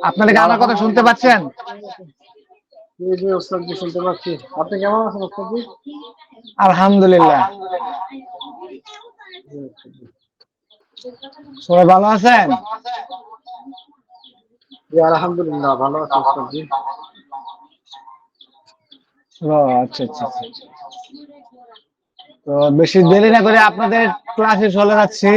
আপনারা কি জি, আমার কথা শুনতে আলহামদুলিল্লাহ। পাচ্ছেন? জি, জি ওস্তাদ জি শুনতে পাচ্ছি। আপনি কেমন আছেন ওস্তাদ জি? আলহামদুলিল্লাহ। জি, ওস্তাদ জি। সবাই ভালো আছেন? জি, আলহামদুলিল্লাহ ভালো আছি ওস্তাদ জি। ও আচ্ছা আচ্ছা আচ্ছা। তো বেশি দেরি না করে আপনাদের ক্লাসে চলে যাচ্ছি।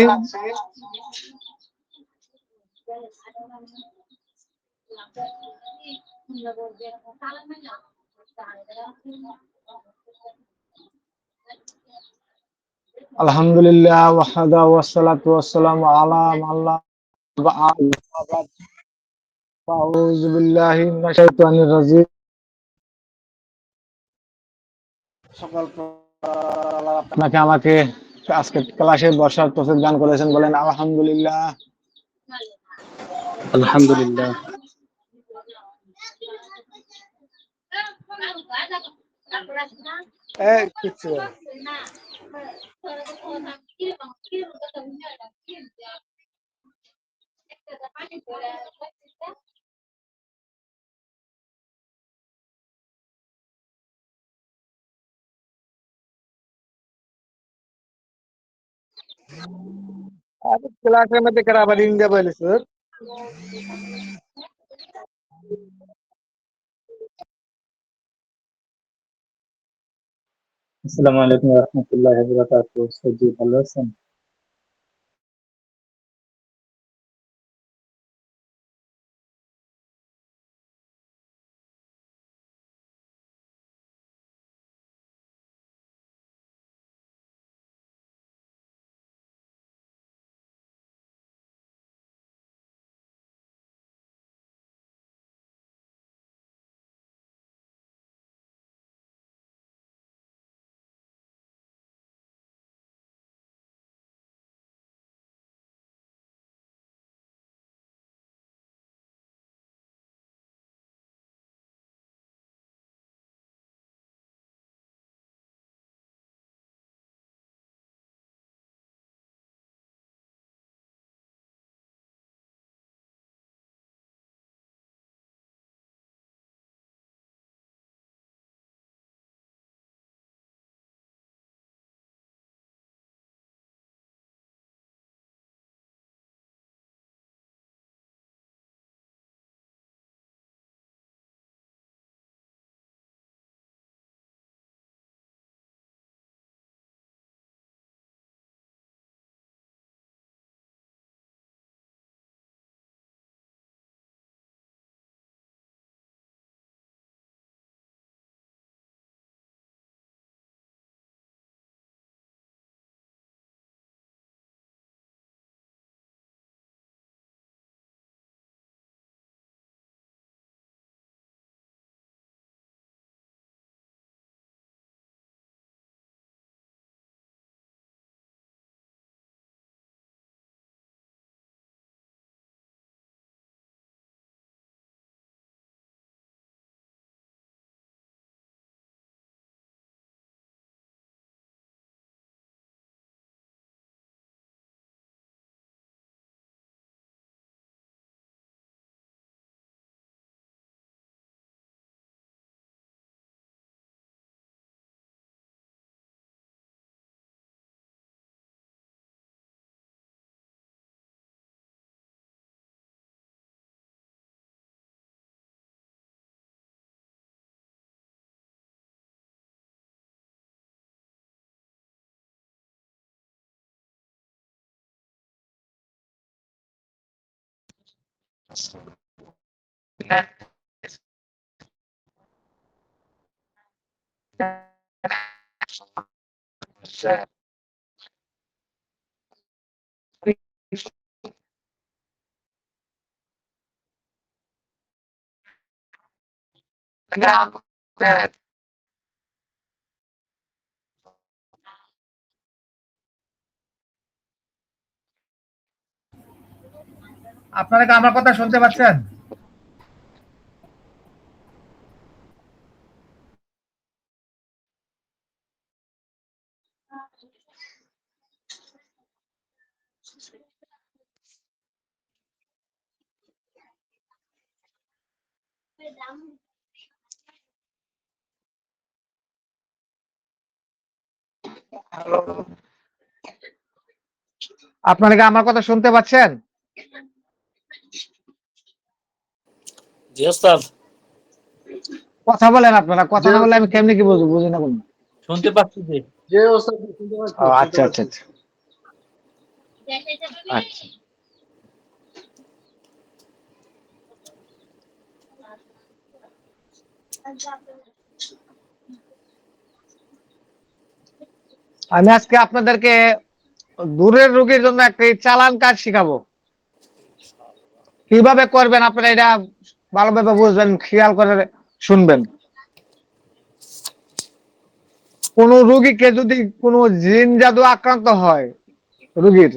আলহামদুলিল্লাহ ওয়াহদা ওয়াসসালাতু ওয়াসসালামু আলা মান লা নাবিয়্যা বা'দ। আউযু বিল্লাহি মিনাশ শাইতানির রাজিম। সকল আপনাকে আমাকে আজকে ক্লাসে বসার তৌফিক দান করেছেন, বলেন আলহামদুলিল্লাহ। আলহামদুলিল্লাহ। কিছু ক্লাসের মধ্যে কারা আবার ইন্ডিয়া বলেছে। আসসালামু আলাইকুম ওয়া রাহমাতুল্লাহি ওয়া বারাকাতুহু। ওস্তাদ জি ভালো আছেন? আপনারা কি আমার কথা শুনতে পাচ্ছেন? হ্যালো, আপনারা কি আমার কথা শুনতে পাচ্ছেন? জি ওস্তাদ, কথা বলেন আপনারা, কথা না বললে আমি কেমনি কি বুঝবো, বুঝি না কোনো। শুনতে পাচ্ছি যে। যে ওস্তাদ শুনতে পাচ্ছি, ও শুনতে আচ্ছা আচ্ছা পাচ্ছি। আচ্ছা আচ্ছা। আমি আজকে আপনাদেরকে দূরের রোগীর জন্য একটি চালান কাজ শিখাবো। কিভাবে করবেন আপনারা এটা ভালোভাবে বুঝবেন, খেয়াল করে শুনবেন। কোন রোগীকে যদি কোনো জিন জাদু আক্রান্ত হয় রোগীর,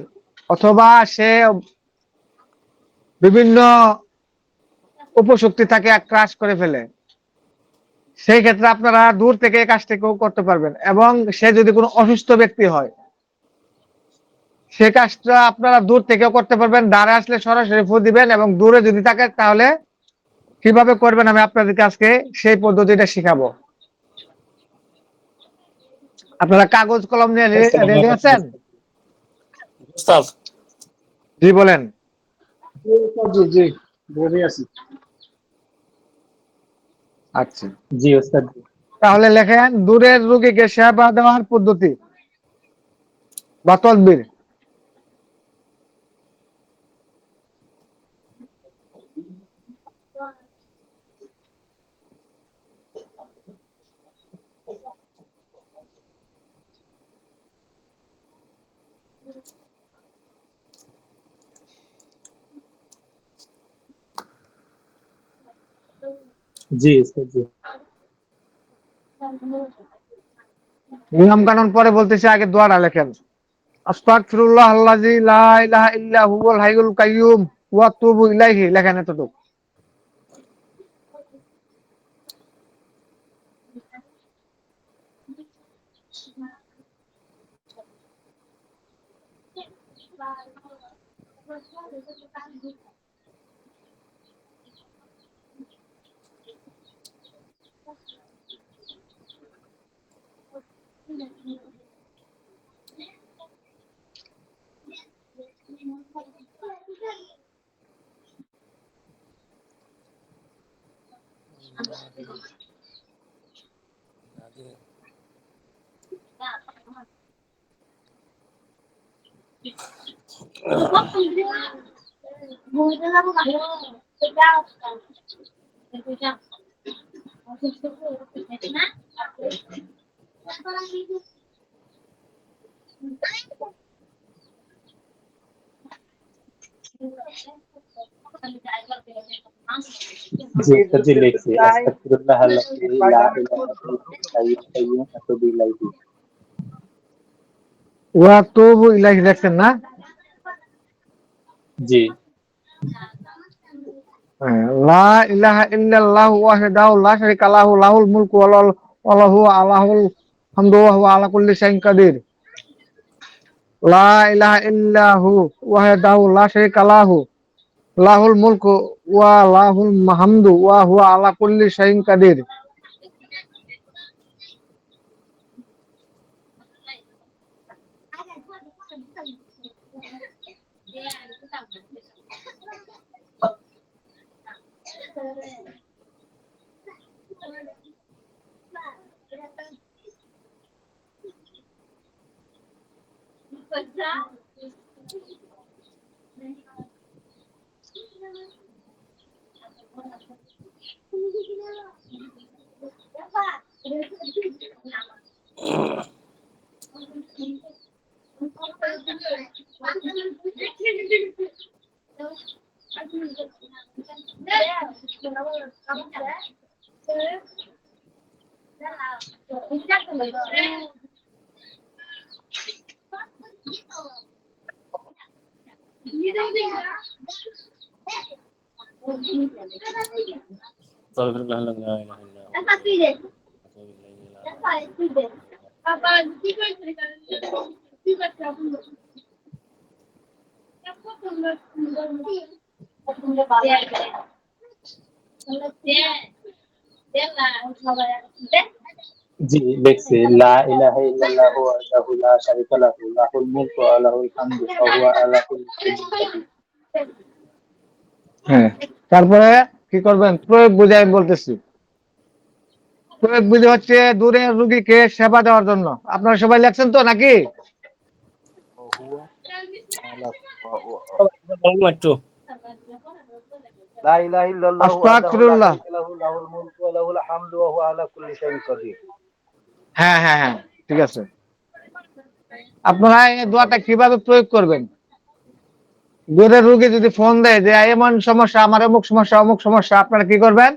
অথবা সে বিভিন্ন উপশক্তি তাকে ক্রাশ করে ফেলে, সেই ক্ষেত্রে আপনারা দূর থেকে এই কাজটিকেও করতে পারবেন। এবং সে যদি কোনো অসুস্থ ব্যক্তি হয়, সে কাজটা আপনারা দূর থেকেও করতে পারবেন। দ্বারে আসলে সরাসরি ফু দিবেন, এবং দূরে যদি থাকে তাহলে কিভাবে করবেন আমি আপনাদেরকে আজকে সেই পদ্ধতিটা শিখাবো। আপনারা কাগজ কলম নিয়ে রেডি আছেন? ওস্তাদ, জি বলেন। জি ওস্তাদ, জি জি রেডি আছি। আচ্ছা, জি ওস্তাদ জি। তাহলে লেখেন দূরের রোগীকে সেবা দেওয়ার পদ্ধতি বা তদবির। জি ওস্তাদ জি। নিয়ম কানুন পরে বলতেছি, আগে দোয়াটা লেখেন। আস্তাগফিরুল্লাহ আল্লাযী লা ইলাহা ইল্লা হুয়াল হাইয়ুল কাইয়্যুম ওয়া আতুবু ইলাইহি, লেখেন এতটুকু। জি ওস্তাদ জি লিখছি। আস্তাগফিরুল্লাহ আল্লাযী লা ইলাহা ইল্লা হুয়াল হাইয়ুল কাইয়্যুম ওয়া আতুবু ইলাইহি। ওয়া আতুবু ইলাইহি লেখছেন না? জি লা ইলাহা ইল্লাল্লাহু ওয়াহদাহু লা শারীকা লাহু লাহুল মুলকু ওয়া লাহু আলাহুল হামদু ওয়া হুয়া আলা কুল্লি শাইইন কাদির। লা ইলাহা ইল্লাহু ওয়াহদাহু লা শারীকা লাহু লাহুল মুলকু ওয়া লাহুল হামদু ওয়া হুয়া আলা কুল্লি শাইইন কাদির। আস্তাগফিরুল্লাহ লা ইলাহা ইল্লা হুয়া। জি দেখছি লা ইলাহা ইল্লাল্লাহু ওয়াহদাহু লা শারীকা লাহু লাহুল মুলকু ওয়া লাহুল হামদু ওয়া হুয়া আলা কুল্লি শাইইন কাদির। হ্যাঁ, তারপরে কি করবেন? প্রয়োগ বুঝে আমি বলতেছি। প্রয়োগ বুঝে হচ্ছে দূরের রোগীকে সেবা দেওয়ার জন্য। আপনারা সবাই লেখছেন তো নাকি? وهو على একটু لا إله إلا الله وحده لا আস্তাগফিরুল্লাহ। شريك له له الملك وله الحمد وهو على كل شيء قدير হ্যাঁ হ্যাঁ হ্যাঁ, ঠিক আছে। আপনারা এই দোয়াটা কিভাবে প্রয়োগ করবেন? দূরের রোগী যদি ফোন দেয় যে এমন সমস্যা, আমার অমুক সমস্যা অমুক সমস্যা, আপনারা কি করবেন?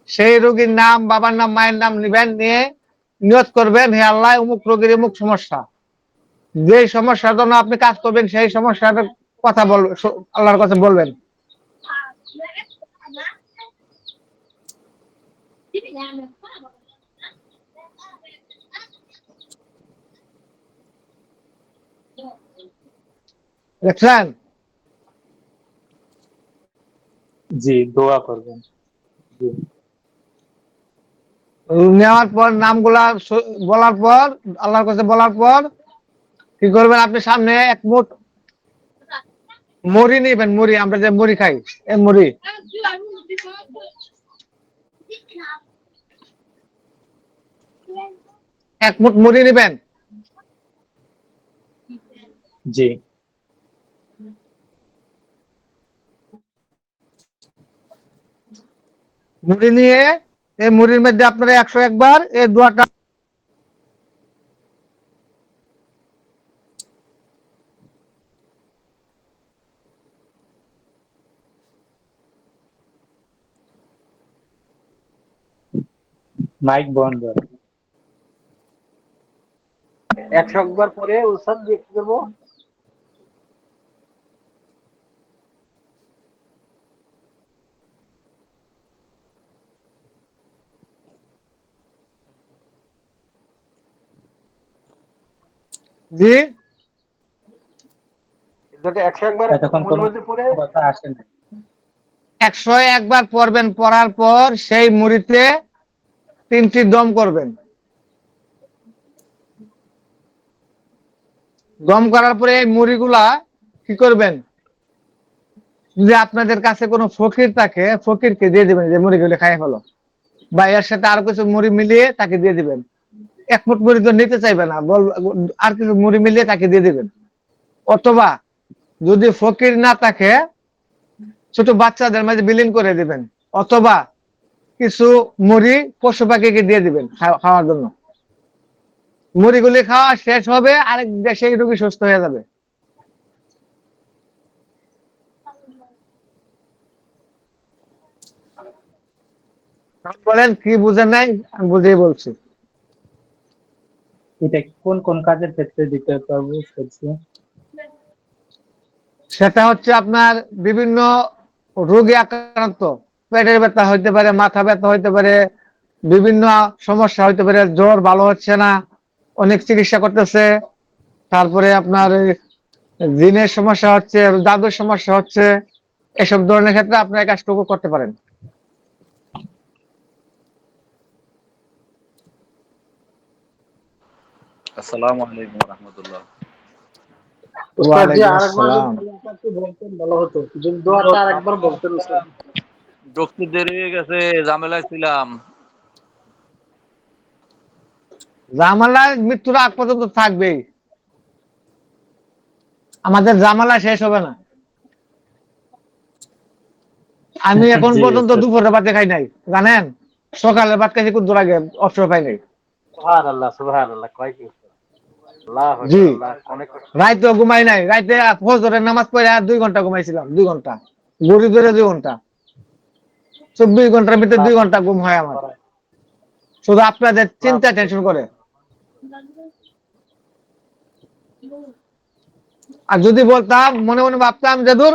সেই রোগীর নাম, বাবার নাম, মায়ের নাম নিবেন, নিয়ে নিয়ত করবেন, হে আল্লাহ অমুক রোগীর অমুক সমস্যা, যে সমস্যার জন্য আপনি কাজ করবেন সেই সমস্যার কথা বলবেন, আল্লাহর কাছে বলবেন। দেখছেন? জি দোয়া করবেন। জি নেওয়ার পর নামগুলা বলার পর, আল্লাহর কাছে বলার পর কি করবেন? আপনি সামনে এক মুঠ মুড়ি নিবেন, মুড়ি, আমরা যে মুড়ি খাই, এই মুড়ি এক মুঠ মুড়ি নিবেন। জি মুড়ি নিয়ে এই মুড়ির মধ্যে আপনারা 101 বার এই দোয়াটা মাইক বন্ধ। 100 বার পরে উস্তাদ দিয়ে কি করবো জি এটাকে 101 বার এতক্ষণ মনের কোনো মধ্যে পড়ে কথা আসে না। 101 বার পড়বেন, পড়ার পর সেই মুড়িতে 3টি দম করবেন। দম করার পরে এই মুড়িগুলা কি করবেন? যদি আপনাদের কাছে কোনো ফকির থাকে, ফকিরকে দিয়ে দিবেন যে মুড়িগুলো খাই ফেলো, বা এর সাথে আরো কিছু মুড়ি মিলিয়ে তাকে দিয়ে দিবেন। এক ফুট মুড়ি তো নিতে চাইবে না, আর কিছু মুড়ি মিলিয়ে তাকে দিয়ে দিবেন। অথবা যদি ফকির না থাকে, ছোট বাচ্চাদের মাঝে বিলীন করে দিবেন। অথবা কিছু মুড়ি পশু পাখিকে দিয়ে দিবেন খাওয়ার জন্য। মুড়িগুলি খাওয়া শেষ হবে, আরেক দেশে রোগী সুস্থ হয়ে যাবে। বলেন কি বুঝেন নাই? আমি বুঝেই বলছি। এটা কোন কোন কাজের ক্ষেত্রে দিতে পারবো বলছি। সেটা হচ্ছে আপনার বিভিন্ন রোগে আক্রান্ত, পেটের ব্যথা হইতে পারে, মাথা ব্যথা হইতে পারে, বিভিন্ন সমস্যা হইতে পারে, জ্বর ভালো হচ্ছে না, অনেক চিকিৎসা করতেছে, তারপরে আপনার জিনের সমস্যা হচ্ছে, জাদুর সমস্যা হচ্ছে, এসব ধরনের ক্ষেত্রে আপনার এই কাজটুকু করতে পারেন। আসসালামু আলাইকুম রহমতুল্লাহ। উস্তাদ জি ওয়ালাইকুম আরেকবার যদি আসসালাম। দোয়াটা একটু বলতেন ভালো হতো যদি দোয়াটা আরেকবার বলতেন উস্তাদ ঢুকতে দেরি হয়ে গেছে, ঝামেলায় ছিলাম। জামালা মৃত্যুর আগ পর্যন্ত থাকবেই, আমাদের জামালা শেষ হবে না। আমি এখন জি পর্যন্ত উস্তাদ। দুপুরে ভাত খাই নাই, জানেন? সকালে ভাত খাইছি কুদ্দুর আগে, অবসর পাই নাই। সুবহানাল্লাহ কয় কি উস্তাদ আল্লাহু জি, আকবার আল্লাহ অনেক কষ্ট রাইতে ঘুমাই নাই, রাইতে ফজরের নামাজ পড়ে আর 2 ঘন্টা ঘুমাইছিলাম, 2 ঘন্টা ঘুরি ধরে 2 ঘন্টা, 24 ঘন্টার ভিতরে 2 ঘন্টা ঘুম হয় আমার, শুধু আপনাদের চিন্তা টেনশন করে। আর যদি বলতাম, মনে মনে ভাবতাম যে দূর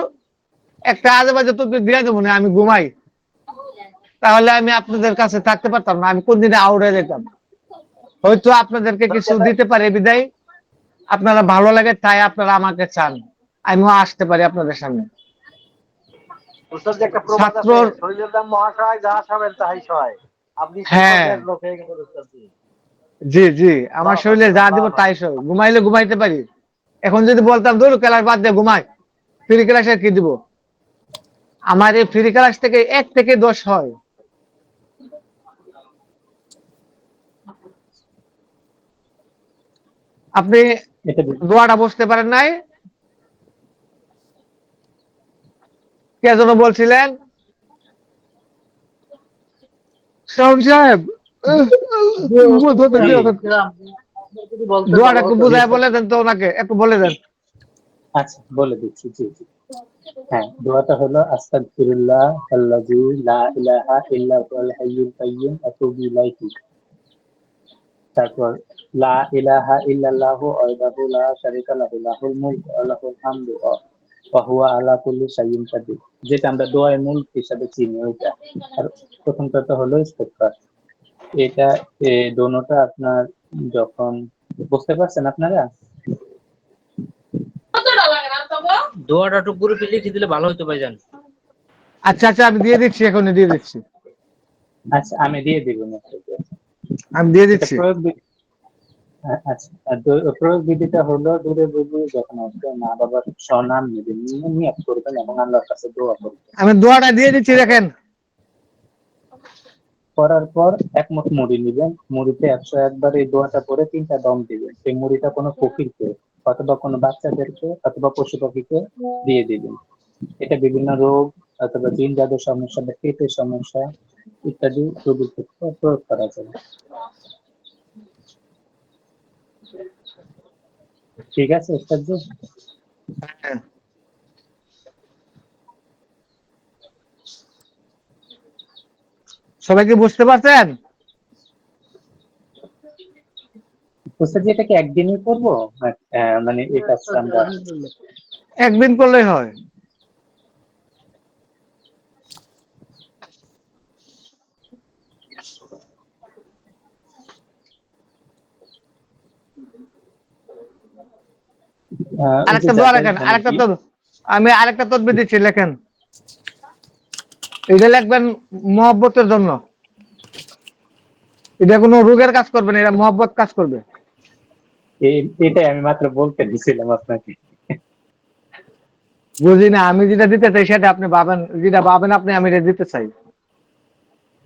একটা আজে বাজে তো দিয়ে দেবো না, আমি ঘুমাই, তাহলে আমি আপনাদের কাছে থাকতে পারতাম না, আমি কোন দিনে আউড়ে যেতাম। হয়তো আপনাদেরকে কিছু দিতে পারে বিদায় আপনারা ভালো লাগে তাই আপনারা আমাকে চান, আমিও আসতে পারি আপনাদের সামনে। ওস্তাদ যে একটা প্রবাদ আছে, ছাত্রর শরীরের দাম মহাশয়, যাহা সবেন তাহাই সহায়। আপনি সেই হ্যাঁ, পর্যায়ের লোক হয়ে গেছেন ওস্তাদ জি। জি জি, আমার বাহ শরীরে যা দিব বাহ। তাই সব, ঘুমাইলে ঘুমাইতে পারি। এখন যদি বলতাম ধরো ক্লাস বাদ দিয়ে ঘুমাই, ফ্রি ক্লাসে কি দিব? আমার এই ফ্রি ক্লাস থেকে 1 থেকে 10 হয়। আপনি এটা দোয়াটা বুঝতে পারেন নাই? কে যেন বলছিলেন শাওন সাহেব, জি ওস্তাদ, জি আমি বলছিলাম যে আপনি যদি বলতেন দোয়াটা ভালো একটু হতো। জি বুঝায় স্যার। বলে দেন তো, ওনাকে একটু বলে দেন। আচ্ছা, বলে দিচ্ছি। জি জি। হ্যাঁ, দোয়াটা হলো আস্তাগফিরুল্লাহ আল্লাযী লা ইলাহা ইল্লা হুয়াল হাইয়ুল কাইয়্যুম আতুবু ইলাইহি। তারপর লা ইলাহা ইল্লাল্লাহু ওয়াহদাহু লা শারীকা লাহু লাহুল মুলকু ওয়া লাহুল হামদু ওয়া হুয়া আলা কুল্লি শাইইন কাদির। যেটা আমরা দোয়ায়ে মুলক হিসাবে চিনি ওইটা। আর প্রথমটা তো হলো ইস্তেগফার। এটা দোনোটা আপনার যখন বুঝতে পারছেন আপনারা? দোয়াটা একটু পুরো লিখে দিলে ভালো হতো ভাইজান। আচ্ছা আচ্ছা, আমি দিয়ে দিচ্ছি, এখনই দিয়ে দিচ্ছি, আচ্ছা, আমি দিয়ে দিব আপনাকে। আমি দিয়ে এটা দিচ্ছি। আচ্ছা, আর প্রয়োগ বিধিটা হলো দূরে বুঝে যখন আসবে মা বাবার স্বনাম নেবেন, নিয়ে নিয়াত করবেন এবং আল্লাহর কাছে দোয়া করবেন। আমি দোয়াটা দিয়ে দিচ্ছি, দেখেন। করার পর এক মুঠ মুড়ি নিবেন, মুড়িতে 101 বার এই দোয়াটা পরে 3টা দম দিবেন। সেই মুড়িটা কোনো ফকিরকে অথবা কোনো বাচ্চাদেরকে অথবা পশু পাখিকে দিয়ে দিবেন। এটা বিভিন্ন রোগ অথবা জিন জাদুর সমস্যা বা পেটের সমস্যা ইত্যাদি রোগীর ক্ষেত্রে প্রয়োগ করা যায়। ঠিক আছে ওস্তাদ জি? হ্যাঁ। সবাই কি বুঝতে পারছেন? ওস্তাদ জি, এটা কি একদিনই করবো? মানে এই কাজটা আমরা একদিন করলেই হয়। ওই যে আরেকটা দোয়া যাদের লেখেন, মানে আমি আরেকটা তদবির দিচ্ছি, লেখেন। এটা লিখবেন মহব্বতের জন্য। এটা কোনো রোগের কাজ করবে না, এটা মহব্বত কাজ করবে। এটাই আমি মাত্র বলতে দিছিলাম আপনাকে। বুঝি না, আমি যেটা দিতে চাই সেটা আপনি পাবেন, যেটা পাবেন আপনি, আমি এটা দিতে চাই।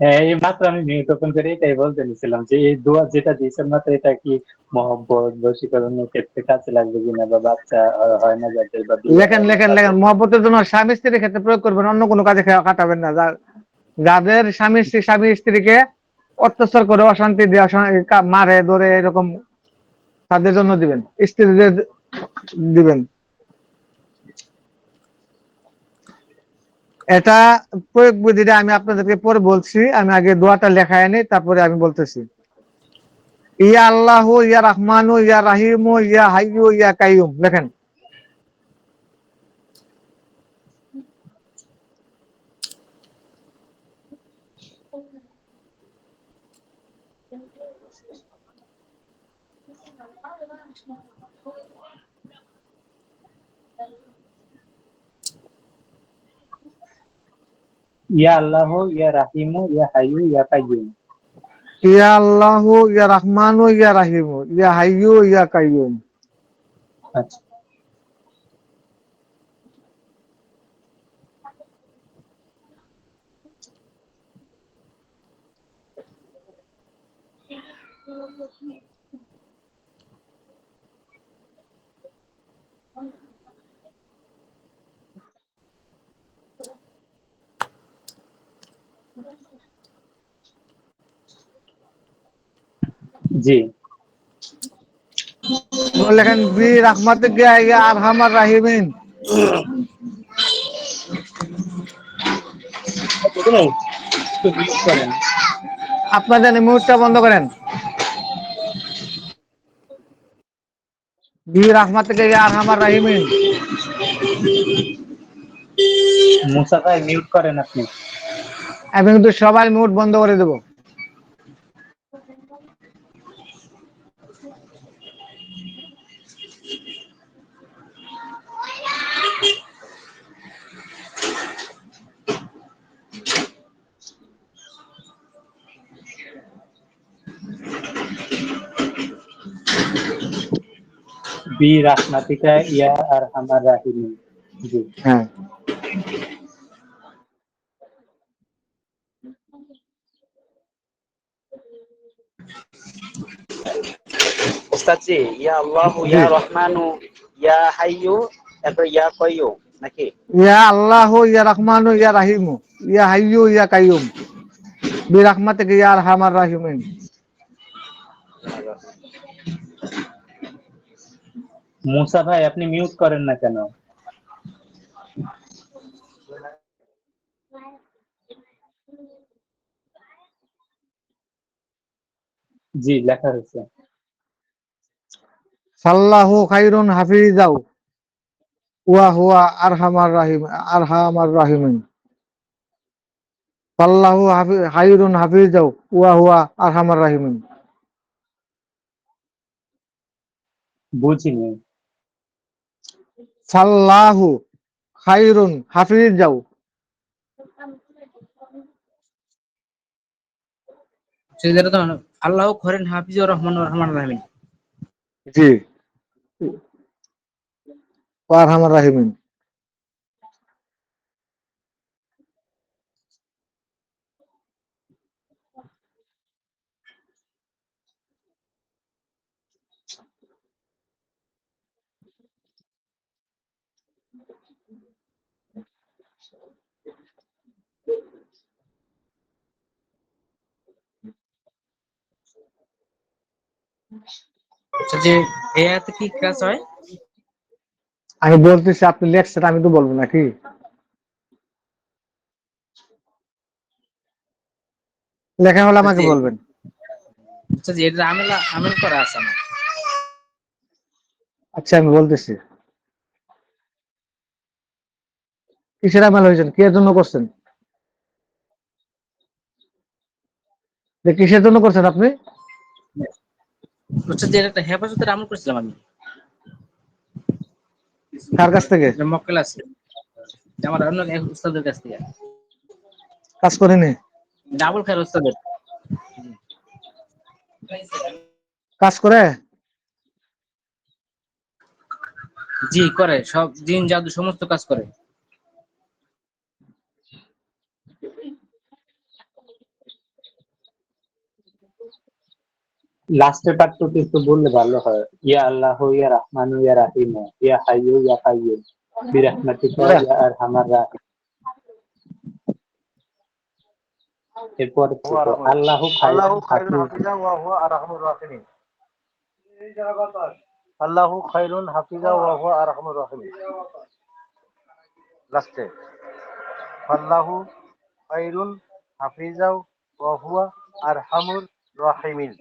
হ্যাঁ, এই মাত্র আমি মিউট ওপেন করে এটাই বলতে নিছিলাম যে এই দোয়া যেটা দিয়েছেন মাত্র, এটা কি মহব্বত বশীকরণের ক্ষেত্রে কাজে লাগবে কিনা, বা বাচ্চা হয় না যাদের বা বিয়ে লেখেন হয় না লেখেন লেখেন, তাদের। মহব্বতের জন্য স্বামী স্ত্রীর ক্ষেত্রে প্রয়োগ করবেন, অন্য কোনো কাজে খাটাবেন না। যাদের স্বামী স্ত্রীকে অত্যাচার করে, অশান্তি দিয়ে, মারে ধরে, এরকম তাদের জন্য দিবেন, স্ত্রীদের দিবেন। এটা প্রয়োগ বিধিটা আমি আপনাদেরকে পরে বলছি, আমি আগে দোয়াটা লেখায় আনি, তারপরে আমি বলতেছি। ইয়া আল্লাহ, ইয়া রহমানু, ইয়া রাহিমু, ইয়া হাইয়ু, ইয়া কাইয়ুম, লেখেন। ইয়া আল্লাহ, ইয়া রাহিমু, ইয়া হাইয়ু, ইয়া কাইয়্যুম। ইয়া আল্লাহ, ইয়া রহমানু, ইয়া রাহিমু, ইয়া হাইয়ু, ইয়া কাইয়ুম। আচ্ছা, জি। লেখেন বি রাহমাতিকা ইয়া আরহামার রাহিমিন। বুঝলেন? একটু মিউট করেন। আপনাদের মিউটটা বন্ধ করেন। বি রাহমাতিকা ইয়া আরহামার রাহিমিন। মুসা ভাই, মিউট করেন আপনি। আমি কিন্তু সবাই মিউট বন্ধ করে দেব। বিরাহমাতিকা ইয়া আরহামার রাহিমিন। জি। হ্যাঁ, ওস্তাদ জি, ইয়া আল্লাহু জি। ইয়া রহমানু ইয়া হাইয়ু, এরপর ইয়া কাইয়ুম নাকি? ইয়া আল্লাহ ইয়া রহমান ইয়া রাহিম ইয়া হাইয়ু ইয়া কাইয়ুম বিরাহমাতিকা ইয়া আরহামার রাহিমিন। মুসা ভাই আপনি মিউট করেন না কেন? জি লেখা হয়েছে। সাল্লাহু খাইরুন হাফিজাও ওয়া হুয়া আরহামার রাহিমিন। সাল্লাহু খাইরুন হাফিজাও ওয়া হুয়া আরহামার রাহিমিন। বুঝিনি। সাল্লাহু খাইরুন হাফিজাও। সেটা তো আল্লাহ খৈরুন হাফিজুর রহমানুর রহমান রাহিম। জি, ওয়া আরহামার রাহিমিন। আচ্ছা, যে এই আয়াতে কি কাজ হয়? আমি বলতেছি, আপনি লেখছেন, আমি তো বলবো নাকি? লেখা হলে আমাকে জি, বলবেন। আচ্ছা জি, এটা আমেল করা আছে আমার। আচ্ছা, আমি বলতেছি কিসের আমল হয়েছেন, কি এর জন্য করছেন, যে কিসের জন্য করছেন আপনি? আচ্ছা, যে এটা হেফাজতের আমল করেছিলাম আমি। কার কাছ থেকে? এটা মক্কেল আছে আমার অন্য এক উস্তাদের কাছ থেকে। কাজ করেনি? ডাবল খায়ের উস্তাদের। কাজ করে? জি করে, সব জিন জাদু সমস্ত কাজ করে। লাস্টের পার্টটুকু একটু বললে ভালো হয়। ইয়া আল্লাহ ইয়া রহমান ইয়া রাহিম ইয়া হাইয়ু ইয়া কাইয়ুম বিরাহমাতিকা করে? ইয়া আরহামার রাহিম। এরপর আল্লাহু আল্লাহু খায়রুন খায়রুন হাফিজ। হাফিজা ওয়া হুয়া আরহামুর রাহিমিন। আল্লাহু খায়রুন হাফিজা ওয়া হুয়া আরহামুর রাহিমিন। লাস্টে আল্লাহু খায়রুন হাফিজা ওয়া হুয়া আরহামুর রাহিমিন।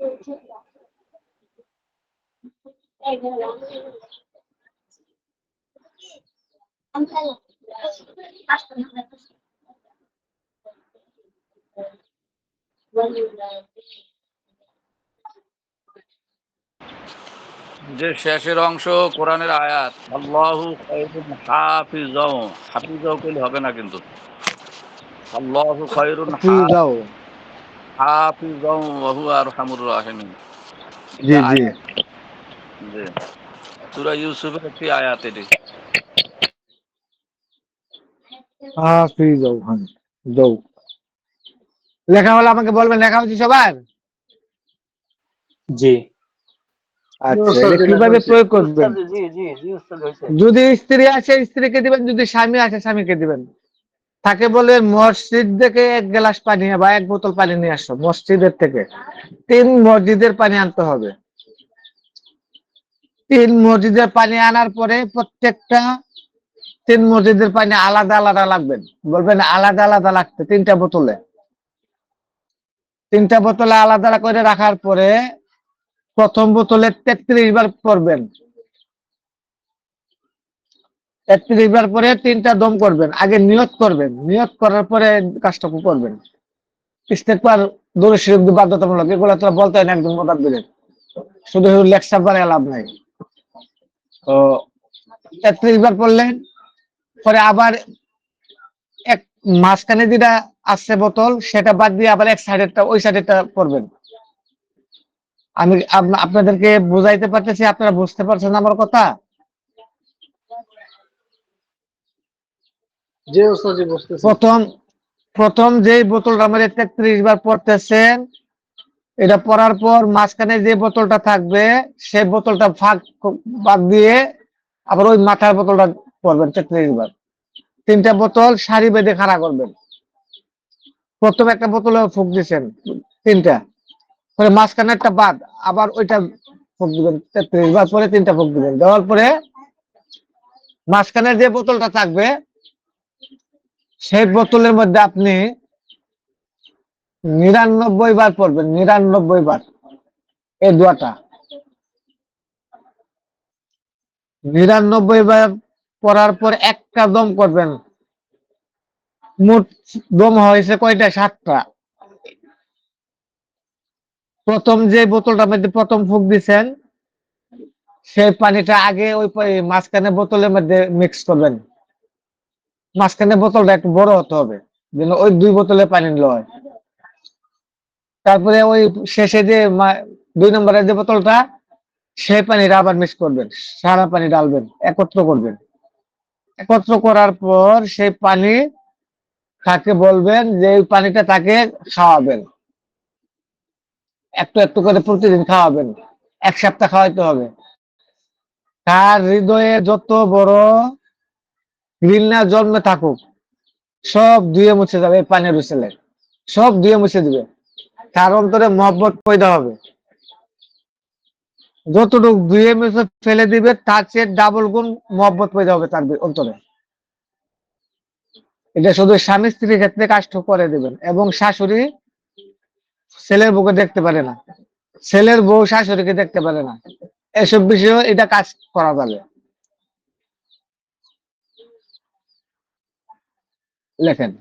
যে শেষের অংশ কোরআনের আয়াত আল্লাহু খায়রুন হাফিজাও, হাফিজাও কইলে হবে না কিন্তু। আল্লাহু খায়রুন হাফিজাও। হাফিজাও ওয়া হুয়া আরহামুর রাহিমিন। জি, এটা জি। আয়াত। জি, সূরা ইউসুফের একটি আয়াত এটি। হাফিজাও, হ্যাঁ, যাও। লেখা হলে আমাকে বলবেন, লেখা হচ্ছে সবার? জি আচ্ছা, ওস্তাদ এটা জি লেখা কিভাবে হয়েছে। প্রয়োগ করবেন? ওস্তাদ জি জি জি জি ওস্তাদ হয়েছে। যদি স্ত্রী আসে স্ত্রীকে দিবেন, যদি স্বামী আসে স্বামীকে দিবেন। তাকে বলে মসজিদ থেকে এক গ্লাস পানি বা এক বোতল পানি নিয়ে আসো মসজিদের থেকে। 3 মসজিদের পানি আনতে হবে। 3 মসজিদের পানি আনার পরে প্রত্যেকটা 3 মসজিদের পানি আলাদা আলাদা লাগবেন। বলবেন আলাদা আলাদা লাগবে 3টা বোতলে। 3টা বোতলে আলাদা আলাদা করে রাখার পরে প্রথম বোতলে 33 বার পড়বেন। 33 বার পরে 3টা দম করবেন। আগে নিয়ত করবেন, নিয়ত করার পরে কাজটা করবেন। ইস্তেগফার, দরুদ শরীফ বাধ্যতামূলক, এগুলো তো বলতে হয় না একদম মোতাব্বিরের। শুধু লেকচার বানায় লাভ নাই। তো 33 বার পড়লেন, পরে আবার এক মাঝখানে যেটা আছে বোতল, সেটা বাদ দিয়ে আবার এক সাইডেরটা, ওই সাইডেরটা পড়বেন। আমি আপনাদেরকে বুঝাইতে পারতেছি, আপনারা বুঝতে পারছেন আমার কথা? জি ওস্তাদ জি বুঝতেছি। প্রথম প্রথম যেই বোতলটার মধ্যে 33 বার পড়তেছেন, এটা পড়ার পর মাঝখানে যে বোতলটা থাকবে সেই বোতলটা বাদ দিয়ে আবার ওই মাথার বোতলটা পড়বেন 33 বার। 3টা বোতল সারি বেঁধে খাড়া করবেন। প্রথম একটা বোতলে ফুক দিচ্ছেন 3টা, পরে মাঝখানে একটা বাদ, আবার ওইটা ফুক দিবেন 33 বার, পরে 3টা ফুক দিবেন। দেওয়ার পরে মাঝখানে যে বোতলটা থাকবে সেই বোতলের মধ্যে আপনি 99 বার পড়বেন, 99 বার এই দোয়াটা। 99 বার পড়ার পর একটা দম করবেন। মোট দম হয়েছে কয়টা? 7টা। প্রথম যে বোতলটার মধ্যে প্রথম ফুক দিচ্ছেন সেই পানিটা আগে ওই মাঝখানে বোতলের মধ্যে মিক্স করবেন। মাঝখানে বোতলটা একটু বড় হতে হবে, যেন ওই 2 বোতলে পানি নিল হয়। তারপরে ওই শেষে যে 2 নম্বরের যে বোতলটা, সেই পানিটা আবার মিক্স করবেন, সারা পানি ডালবেন, একত্র করবেন। একত্র করার পর সেই পানি তাকে বলবেন যে এই পানিটা তাকে খাওয়াবেন, একটু একটু করে প্রতিদিন খাওয়াবেন, 1 সপ্তাহ খাওয়াইতে হবে। তার হৃদয়ে যত বড় ঘৃণা জন্মে থাকুক সব ধুয়ে মুছে যাবে, এই পানির উছেলে সব ধুয়ে মুছে দিবে। তার অন্তরে মহব্বত পয়দা হবে। যতটুকু ধুয়ে মুছে ফেলে দিবে তার চেয়ে ডাবল গুণ মহব্বত পয়দা হবে তার অন্তরে। এটা শুধু স্বামী স্ত্রীর ক্ষেত্রে কাজটা করে দিবেন। এবং শাশুড়ি ছেলের বউকে দেখতে পারে না, ছেলের বউ শাশুড়িকে দেখতে পারে না, এসব বিষয়ে এটা কাজ করা যাবে। লেখেন।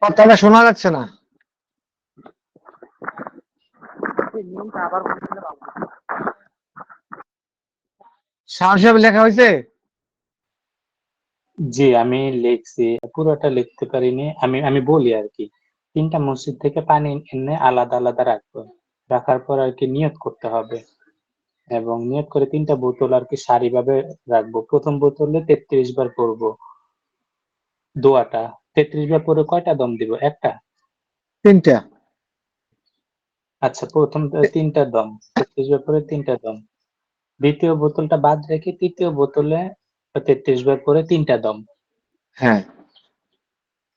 কথাটা শোনা যাচ্ছে না। সাহস হিসাবে লেখা হয়েছে। জি আমি লিখছি, পুরোটা লিখতে পারিনি। আমি আমি বলি আর কি। 3টা মসজিদ থেকে পানি এনে আলাদা আলাদা রাখবো, রাখার পর আর কি নিয়ত করতে হবে, এবং নিয়ত করে 3টা বোতল আর কি সারিভাবে রাখবো। প্রথম বোতলে 33 বার পড়বো দোয়াটা। 33 বার পরে কয়টা দম দিব? একটা? 3টা। আচ্ছা, প্রথম 3টা দম, 33 বার পরে 3টা দম। দ্বিতীয় বোতলটা বাদ রেখে তৃতীয় বোতলে 33 বার পরে 3টা দম। হ্যাঁ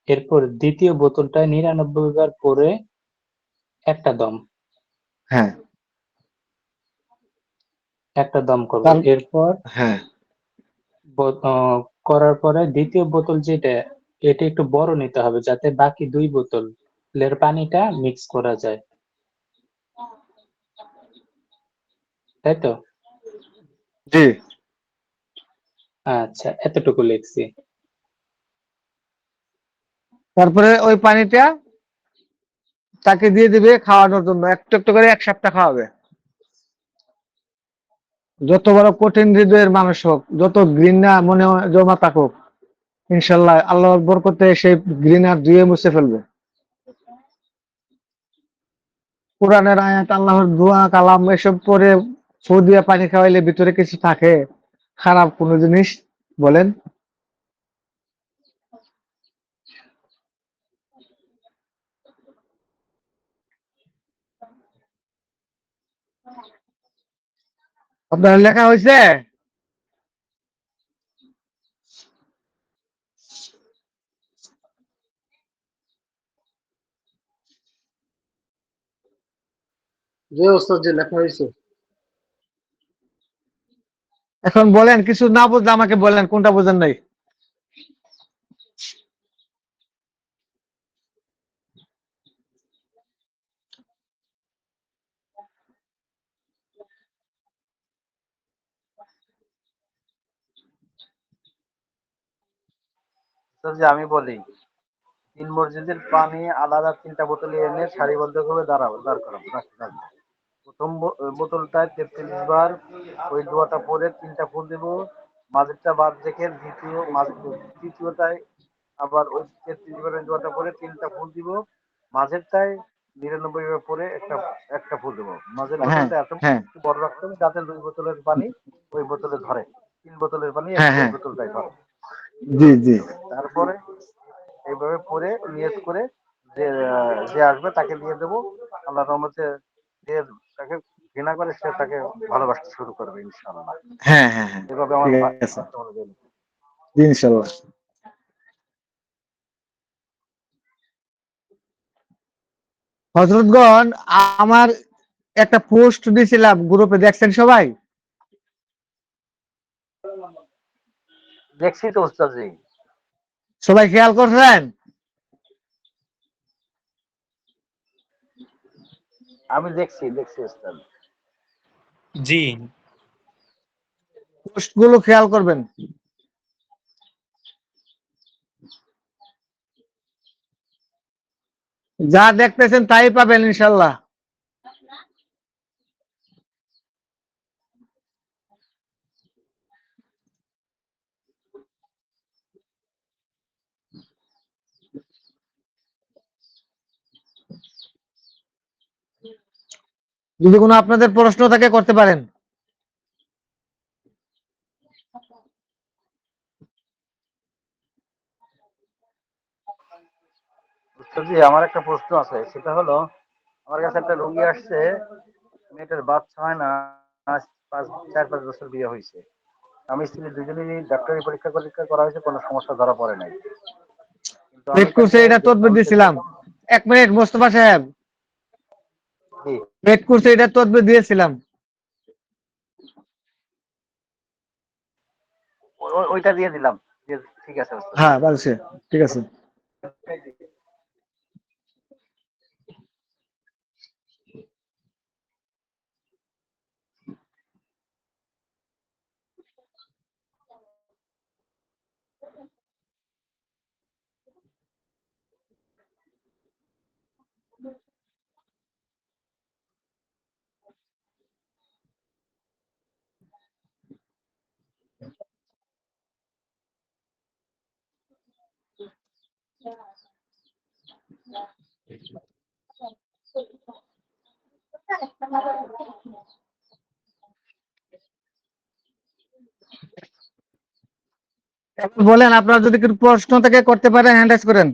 এরপর দ্বিতীয় বোতলটায় 99 বার পরে একটা দম, হ্যাঁ একটা দম করব। তার এরপর হ্যাঁ করার পরে দ্বিতীয় বোতল যেটা, এটা একটু বড় নিতে হবে যাতে বাকি 2 বোতলের পানিটা মিক্স করা যায়, তাই তো? জি। আচ্ছা, এতটুকু লিখছি। তারপরে ওই পানিটা তাকে দিয়ে দিবে খাওয়ানোর জন্য, একটু একটু করে 1 সপ্তাহ খাওয়াবে। যত বড় কঠিন হৃদয়ের মানুষ হোক, যত ঘৃণা মনে জমা থাকুক, ইনশাল্লাহ আল্লাহর বরকতে সেই ঘৃণা ধুয়ে মুছে ফেলবে। কোরআনের আয়াত, আল্লাহর দোয়া কালাম এসব পরে ফু দিয়ে পানি খাওয়াইলে ভিতরে কিছু থাকে খারাপ কোনো জিনিস? বলেন। আপনার লেখা হয়েছে? জি ওস্তাদ জি লেখা হয়েছে। এখন বলেন, কিছু না বুঝলে আমাকে বলেন কোনটা বোঝেন নাই। যে আমি বলি, তিন মসজিদের পানি আলাদা তিনটা বোতলে এনে সারিবদ্ধভাবে দাঁড় করাবো, রাখবো। প্রথম বোতলটায় 43 বার ওই দোয়াটা পরে তিনটা ফুল দেবো, মাঝেরটা বাদ রেখে তৃতীয়টায় আবার ওই 33 বারের দোয়াটা পরে তিনটা ফুল দিব, মাঝেরটায় 99 বার পরে একটা একটা ফুল দেবো। মাঝের হ্যাঁ, বোতলটা এত হ্যাঁ, বড় রাখতে হবে যাতে 2 বোতলের পানি ওই বোতলে ধরে, 3 বোতলের পানি হ্যাঁ, ওই হ্যাঁ, বোতলটাই ধরে। জি, জি, তারপরে এইভাবে পরে নিয়ত করে যে যে আসবে তাকে দিয়ে দেবো। আল্লাহ রহমতে যে তাকে ঘৃণা করে সে তাকে ভালোবাসতে শুরু করবে ইনশাআল্লাহ। হ্যাঁ, হ্যাঁ, হ্যাঁ, এভাবে আমার ঠিক আছে, বাচ্চা হলো বের হবে। জি, ইনশাল্লাহ। হযরতগণ, আমার একটা পোস্ট দিয়েছিলাম গ্রুপে, দেখছেন সবাই? দেখছি তো ওস্তাদজি, সবাই খেয়াল করছেন? আমি দেখছি ওস্তাদ। জি। পোস্ট গুলো খেয়াল করবেন। যা দেখতেছেন তাই পাবেন ইনশাল্লাহ। যদি কোনো আপনাদের প্রশ্ন থাকে করতে পারেন। ওস্তাদজি, আমার একটা প্রশ্ন আছে, সেটা হলো আমার কাছে একটা রোগী আসছে, মেয়েটার বাচ্চা হয় না, আজ 4-5 বছর বিয়ে হয়েছে। আমি স্ত্রী দুজনেরই ডাক্তারি পরীক্ষা করা হয়েছে, কোনো সমস্যা ধরা পড়ে নাই। কিন্তু আমি পেট তাকে কোর্সে এটা তদবির দেখলাম যে দিয়েছিলাম। প্রথম 1 মিনিট মোস্তফা সাহেব, জি, পেট কোর্সে এটা তদবির দিয়েছিলাম। ওইটা দিয়ে দিলাম। ঠিক আছে ওস্তাদ। হ্যাঁ, বলছে, ঠিক আছে। এখন বলেন, আপনারা যদি কোনো প্রশ্ন থাকে করতে পারেন, হ্যান্ড রাইজ করেন।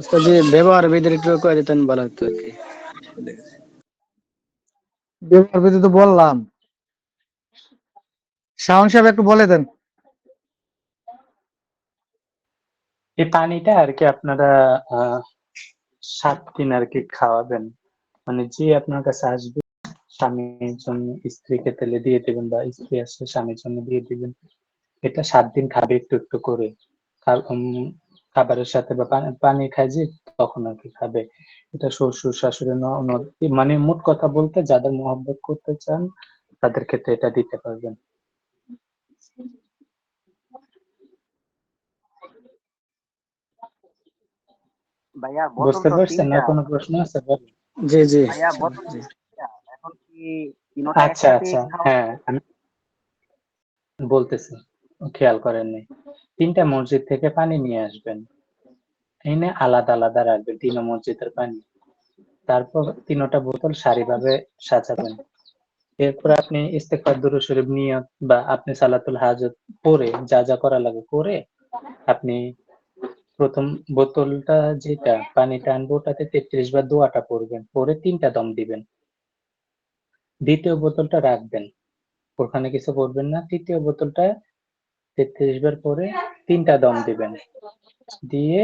উস্তাদ জি, ব্যবহার বিধি একটু করে দিতেন ভালো হতো আর কি। ব্যবহার বিধি তো বললাম। শাওন সাহেব একটু বলে দেন। এই পানিটা আর কি আপনারা 7 দিন আর কি খাওয়াবেন। মানে যে আপনার কাছে আসবে, স্বামীর জন্য স্ত্রীকে তেলে দিয়ে দিবেন, বা স্ত্রী আসলে স্বামীর জন্য দিয়ে দিবেন। এটা 7 দিন খাবে একটু একটু করে। খাবারের সাথে বা পানি খায় যে, তখন আর কি খাবে। এটা শ্বশুর শাশুড়ি মানে মোট কথা বলতে যাদের মহব্বত করতে চান তাদের ক্ষেত্রে এটা দিতে পারবেন। ভাইয়া বোতল বুঝতে তো পারছেন না? 3টা। কোনো প্রশ্ন আছে? জি জি ভাইয়া বোতল জি। 3টা, এখন কি তিনোটা আচ্ছা একসাথে আচ্ছা, খাওয়া? হ্যাঁ আমি বলতেছি, খেয়াল করেননি। 3টা মসজিদ থেকে পানি নিয়ে আসবেন, এনে আলাদা আলাদা রাখবেন 3 মসজিদের পানি। তারপর 3টা বোতল সারিভাবে সাজাবেন। এরপর আপনি ইস্তেগফার, দুরূদ শরীফ নিয়ত বা আপনি সালাতুল হাজত পড়ে যা যা করা লাগে করে, আপনি প্রথম বোতলটা যেটা পানিটা আনবো ওটাতে 33 বার দোয়াটা পড়বেন, পরে 3টা দম দিবেন। দ্বিতীয় বোতলটা রাখবেন, ওখানে কিছু করবেন না। তৃতীয় বোতলটা 33 বার পরে 3টা দম দিবেন, দিয়ে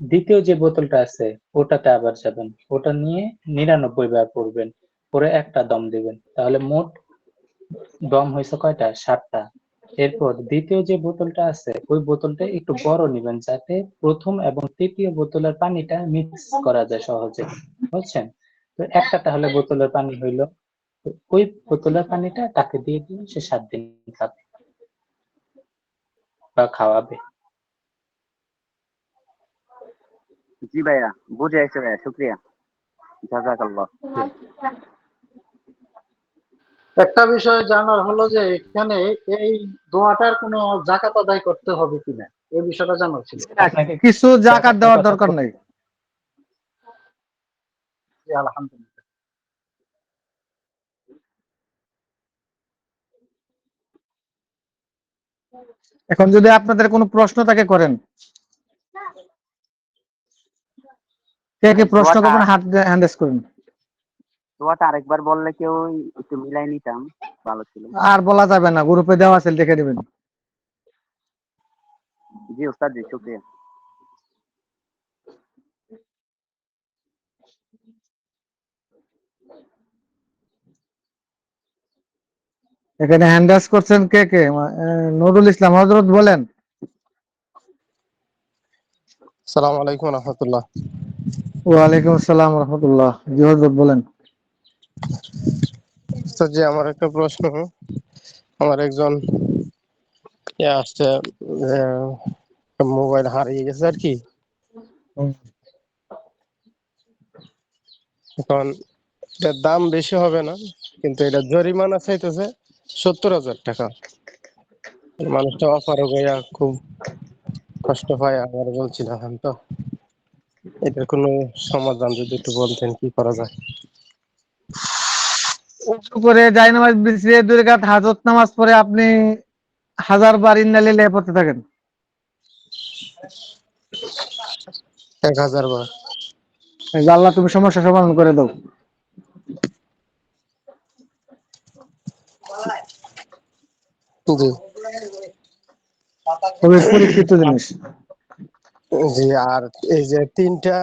দ্বিতীয় যে বোতলটা আছে ওটাতে আবার যাবেন, ওটা নিয়ে 99 বার পড়বেন, পরে একটা দম দিবেন, তাহলে মোট দম হয়েছে কয়টা? 7টা। এরপর দ্বিতীয় যে বোতলটা আছে ওই বোতলটা একটু বড় নিবেন, যাতে প্রথম এবং তৃতীয় বোতলের পানিটা মিক্স করা যায় সহজে, বুঝছেন? তো একটা তাহলে বোতলের পানি হইলো, তো ওই বোতলের পানিটা তাকে দিয়ে দিন, সে 7 দিন খাবে বা খাওয়াবে। জি ভাইয়া, বুঝে আসছে ভাইয়া, শুক্রিয়া, জাজাকাল্লাহ। একটা বিষয় জানার হলো যে এখানে এই দোয়াটার কোনো জাকাত আদায় করতে হবে কিনা, এই বিষয়টা জানার ছিল। আপনাকে কিছু জাকাত জাকাতের দেওয়ার কথা দরকার নাই। জি, আলহামদুলিল্লাহ। এখন যদি আপনাদের কোনো প্রশ্ন থাকে করেন, কে কে প্রশ্ন দোয়াটা করবেন হাত হ্যান্ড রেজ করুন। দোয়াটা আরেকবার বললে কেউ একটু মিলাই নিতাম, ভালো ছিল। আর বলা যাবে না, গ্রুপে দেওয়া আছে, দেখে নেবেন। জি ওস্তাদ জি, শুক্রিয়া। এখানে হ্যান্ড রেজ করছেন কে কে? নুরুল ইসলাম হযরত বলেন। সালাম আলাইকুম রহমতুল্লাহ। ওয়ালাইকুম আসসালাম রাহমাতুল্লাহ। জি হযরত বলেন। জি, আমার একটা প্রশ্ন। আমার একজন আসছে, মোবাইল হারিয়ে গেছে আর কি। এখন এটার দাম বেশি হবে না, কিন্তু এটা জরিমানা চাইতেছে 70,000 টাকা। মানুষটা অপারগ হইয়া খুব কষ্ট পায়, আমার বলছিল এখন তো এটার কোনো সমাধান যদি একটু বলতেন, কি করা যায়? উঁচু করে জায়নামাজ বিছিয়ে 2 রাকাত হাজত নামাজ পড়ে আপনি 1000 বার ইন্না লিল্লাহি পড়তে থাকেন। 1,000 বার? যে আল্লাহ তুমি সমস্যা সমাধান করে দাও। জি খুবই পরীক্ষিত জিনিস। জি। আর এই যে 3টা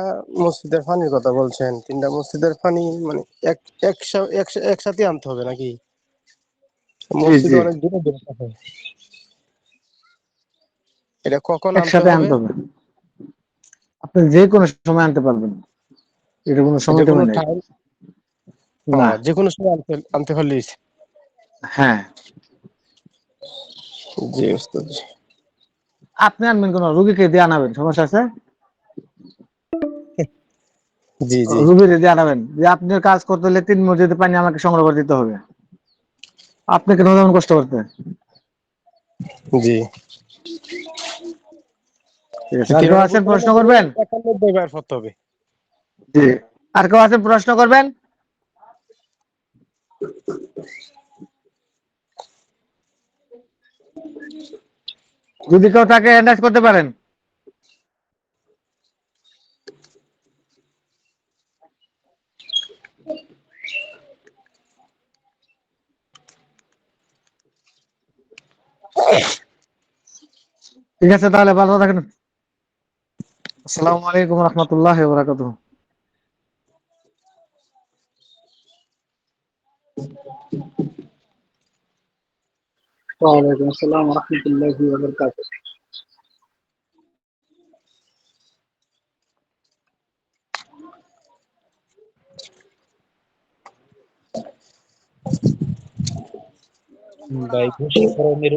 মসজিদের পানির কথা বলছেন, 3টা মসজিদের পানি মানে একসাথে আনতে হবে নাকি? জি মসজিদ জি, অনেক দূরে দূরে থাকে, এটা কখন আনতে একসাথে হবে? আনতে হবে। আপনি যে কোনো সময় আনতে পারবেন, এটা কোনো যে সময় কোনো টময় নাই। টাইম? না, যে কোনো সময় আনতে আনতে পারলেই। হ্যাঁ, জি ওস্তাদ জি। আপনি আনবেন, কোন রুগীকে দিয়ে আনাবেন, সমস্যা আছে? জি জি রুগীকে দিয়ে আনাবেন যে আপনার কাজ করতে হলে 3 মসজিদের পানি আমাকে সংগ্রহ করে দিতে হবে, আপনি কেন যেমন কষ্ট করতে? জি। ঠিক আছে, আর কেউ 3টা আছেন বোতলের প্রশ্ন মধ্যে করবেন? 91 বার পড়তে হবে। জি, আর কেউ আছেন প্রশ্ন করবেন? যদি কেউ থাকে হ্যান্ড করতে পারেন। ঠিক আছে, তাহলে ভালো থাকেন। আসসালামু আলাইকুম রহমতুল্লাহ বারাকাতুহু। ওয়ালাইকুম আসসালাম ওয়া রাহমাতুল্লাহি ওয়া বারাকাতুহু। ভাই, ঘুষখোরের